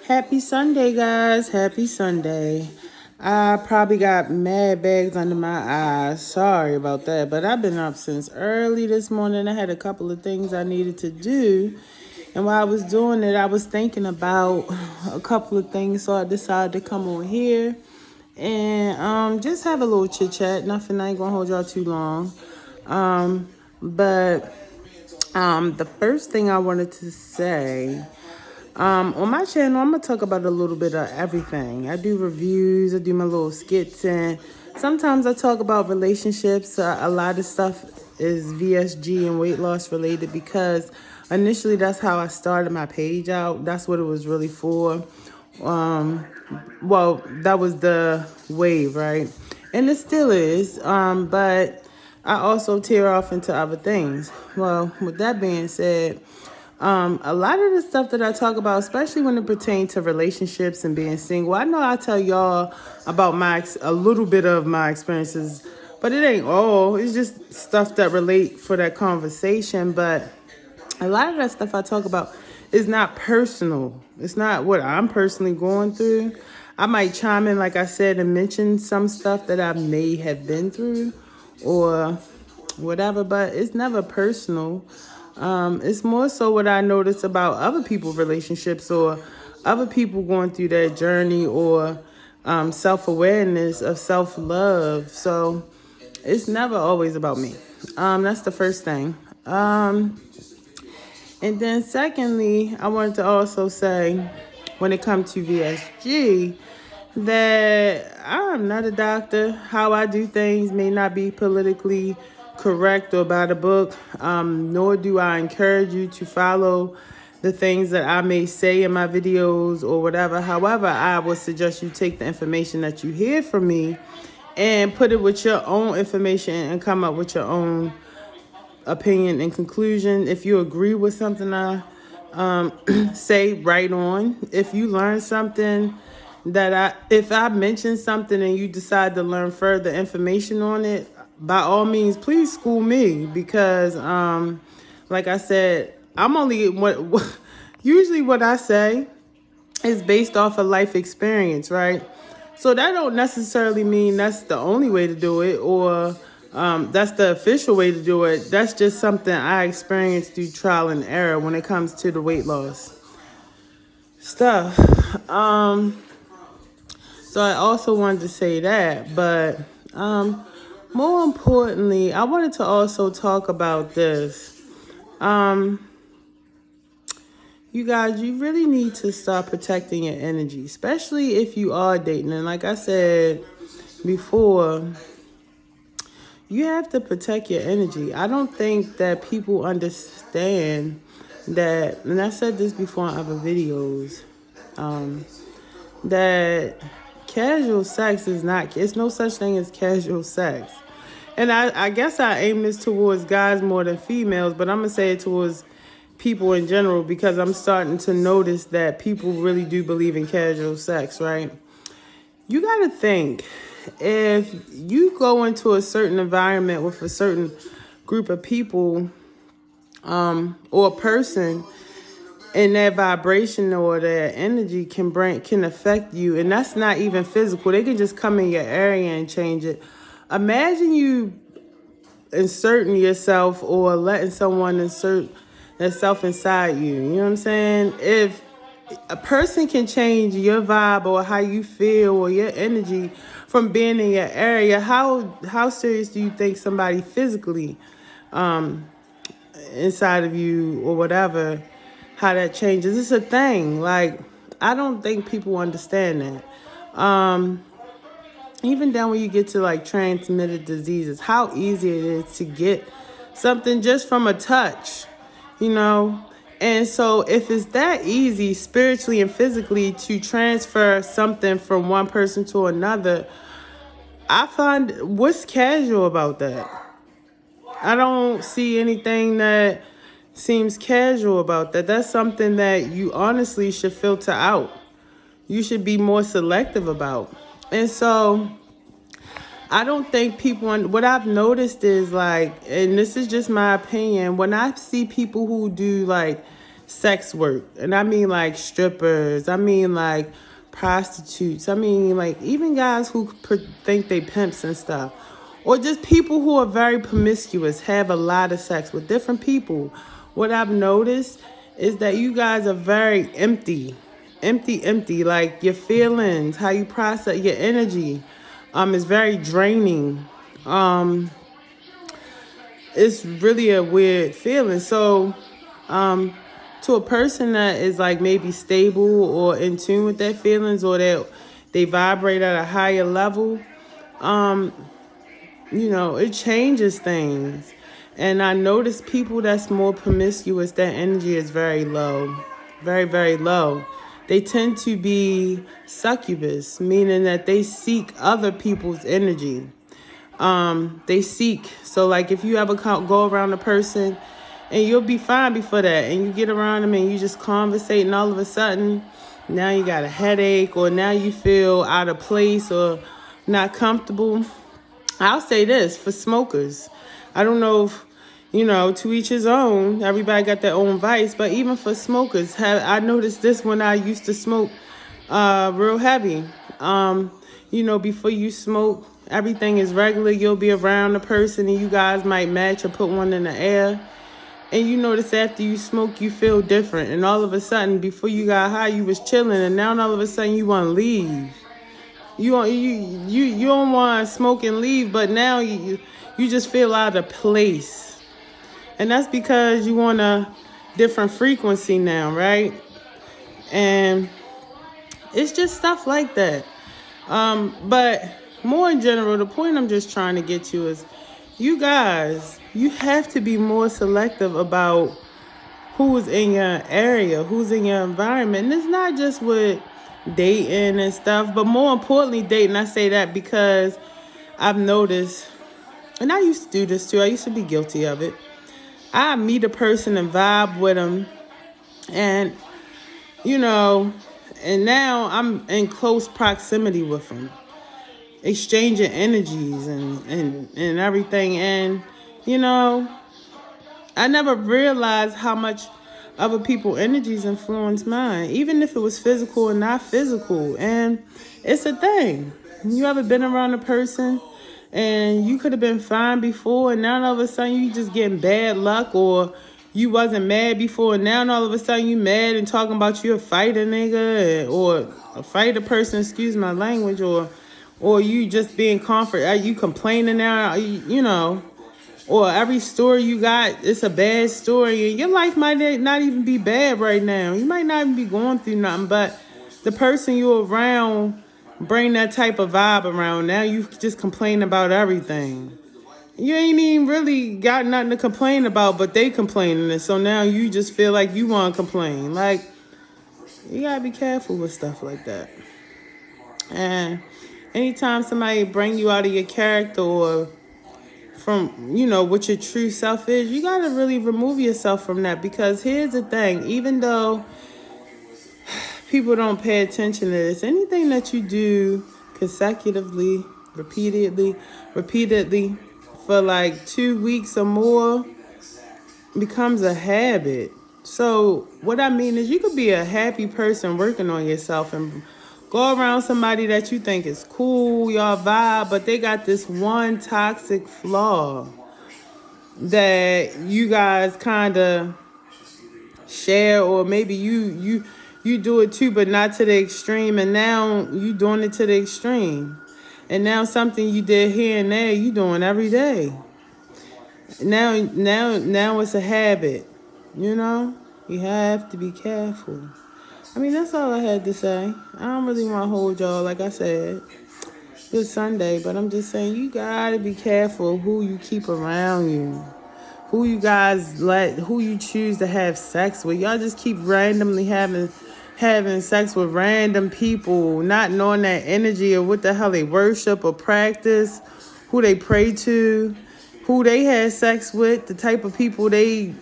Happy Sunday, guys. Happy Sunday. I probably got mad bags under my eyes. Sorry about that. But I've been up since early this morning. I had a couple of things I needed to do. And while I was doing it, I was thinking about a couple of things. So I decided to come on here and just have a little chit chat. Nothing, I ain't going to hold y'all too long. But the first thing I wanted to say. On my channel, I'm going to talk about a little bit of everything. I do reviews, I do my little skits, and sometimes I talk about relationships. A lot of stuff is VSG and weight loss related because initially that's how I started my page out. That's what it was really for. Well, that was the wave, right? And it still is, but I also tear off into other things. Well, with that being said, a lot of the stuff that I talk about, especially when it pertains to relationships and being single, I know I tell y'all about a little bit of my experiences, but it ain't all. It's just stuff that relate for that conversation. But a lot of that stuff I talk about is not personal. It's not what I'm personally going through. I might chime in, like I said, and mention some stuff that I may have been through or whatever, but it's never personal. It's more so what I notice about other people's relationships or other people going through their journey or self-awareness of self-love. So it's never always about me. That's the first thing. And then secondly, I wanted to also say when it comes to VSG that I'm not a doctor. How I do things may not be politically correct or by the book, nor do I encourage you to follow the things that I may say in my videos or whatever. However, I would suggest you take the information that you hear from me and put it with your own information and come up with your own opinion and conclusion. If you agree with something I say, right on. If you learn something if I mention something and you decide to learn further information on it, by all means, please school me because, like I said, I'm only usually what I say is based off of life experience, right? So that don't necessarily mean that's the only way to do it or that's the official way to do it. That's just something I experienced through trial and error when it comes to the weight loss stuff. So I also wanted to say that, but more importantly, I wanted to also talk about this. You guys, you really need to start protecting your energy, especially if you are dating. And like I said before, you have to protect your energy. I don't think that people understand that, and I said this before in other videos, that casual sex it's no such thing as casual sex. And I guess I aim this towards guys more than females, but I'm going to say it towards people in general because I'm starting to notice that people really do believe in casual sex, right? You got to think, if you go into a certain environment with a certain group of people or a person, and their vibration or their energy can affect you, and that's not even physical. They can just come in your area and change it. Imagine you inserting yourself or letting someone insert themselves inside you. You know what I'm saying? If a person can change your vibe or how you feel or your energy from being in your area, how serious do you think somebody physically inside of you or whatever, how that changes? It's a thing. Like, I don't think people understand that. Even down when you get to like transmitted diseases, how easy it is to get something just from a touch, you know? And so if it's that easy spiritually and physically to transfer something from one person to another, I find what's casual about that? I don't see anything that seems casual about that. That's something that you honestly should filter out. You should be more selective about. And so I don't think what I've noticed is like, and this is just my opinion, when I see people who do like sex work. And I mean like strippers. I mean like prostitutes. I mean like even guys who think they pimps and stuff. Or just people who are very promiscuous, have a lot of sex with different people. What I've noticed is that you guys are very empty. Empty. Like your feelings, how you process your energy, is very draining. It's really a weird feeling. So, to a person that is like maybe stable or in tune with their feelings, or that they vibrate at a higher level, it changes things. And I notice people that's more promiscuous, their energy is very low, very, very low. They tend to be succubus, meaning that they seek other people's energy. They seek. So like if you ever go around a person and you'll be fine before that, and you get around them and you just conversate, and all of a sudden now you got a headache, or now you feel out of place or not comfortable. I'll say this for smokers. I don't know if, to each his own. Everybody got their own vice. But even for smokers, I noticed this when I used to smoke real heavy. Before you smoke, everything is regular. You'll be around a person and you guys might match or put one in the air. And you notice after you smoke, you feel different. And all of a sudden, before you got high, you was chilling. And now all of a sudden, you want to leave. You don't want to smoke and leave, but now you just feel out of place. And that's because you want a different frequency now, right? And it's just stuff like that. But more in general, the point I'm just trying to get to is you guys, you have to be more selective about who's in your area, who's in your environment. And it's not just with dating and stuff, but more importantly dating. I say that because I've noticed, and I used to do this too, I used to be guilty of it. I meet a person and vibe with them, and and now I'm in close proximity with them, exchanging energies and everything. And I never realized how much other people's energies influence mine, even if it was physical or not physical. And it's a thing. You ever been around a person and you could have been fine before, and now all of a sudden you just getting bad luck, or you wasn't mad before, and now all of a sudden you mad and talking about you a fighter nigga, or a fighter person, excuse my language, or you just being comfort, you complaining now, or every story you got, it's a bad story. And your life might not even be bad right now. You might not even be going through nothing, but the person you're around bring that type of vibe around. Now you just complain about everything. You ain't even really got nothing to complain about, but they complaining. And so now you just feel like you want to complain. Like, you got to be careful with stuff like that. And anytime somebody bring you out of your character, or from, what your true self is, you got to really remove yourself from that. Because here's the thing, even though people don't pay attention to this, anything that you do consecutively, repeatedly, for like 2 weeks or more becomes a habit. So what I mean is, you could be a happy person working on yourself and go around somebody that you think is cool, y'all vibe, but they got this one toxic flaw that you guys kind of share, or maybe you do it too, but not to the extreme. And now you doing it to the extreme. And now something you did here and there, you doing every day. Now it's a habit. You have to be careful. I mean, that's all I had to say. I don't really want to hold y'all. Like I said, it's Sunday, but I'm just saying, you gotta be careful who you keep around you, who you guys who you choose to have sex with. Y'all just keep randomly having sex with random people, not knowing that energy or what the hell they worship or practice, who they pray to, who they had sex with, the type of people they.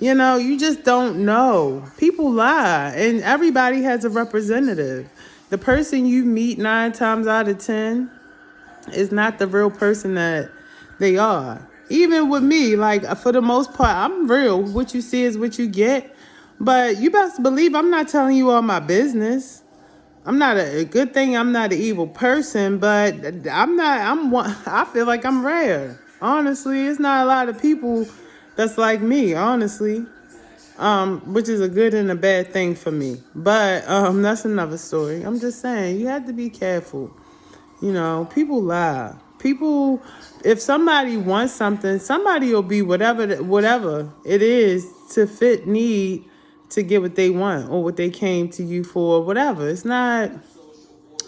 You just don't know. People lie, and everybody has a representative. The person you meet 9 times out of 10 is not the real person that they are. Even with me, like, for the most part, I'm real. What you see is what you get. But you best believe I'm not telling you all my business. I'm not a good thing. I'm not an evil person, but I'm not. I'm one. I feel like I'm rare. Honestly, it's not a lot of people that's like me. Honestly, which is a good and a bad thing for me. But that's another story. I'm just saying you have to be careful. You know, people lie. People, if somebody wants something, somebody will be whatever it is to fit need to get what they want or what they came to you for, whatever. It's not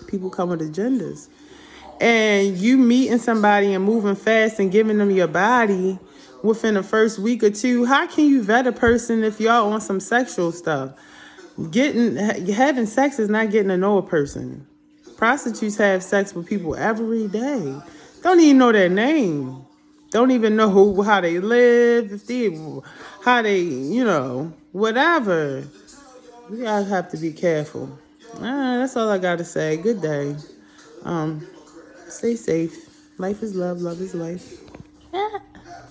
people come with agendas. And you meeting somebody and moving fast and giving them your body within the first week or two, how can you vet a person if y'all on some sexual stuff? Having sex is not getting to know a person. Prostitutes have sex with people every day. Don't even know their name. Don't even know how they live, how they, whatever. You guys have to be careful. That's all I gotta say. Good day. Stay safe. Life is love. Love is life.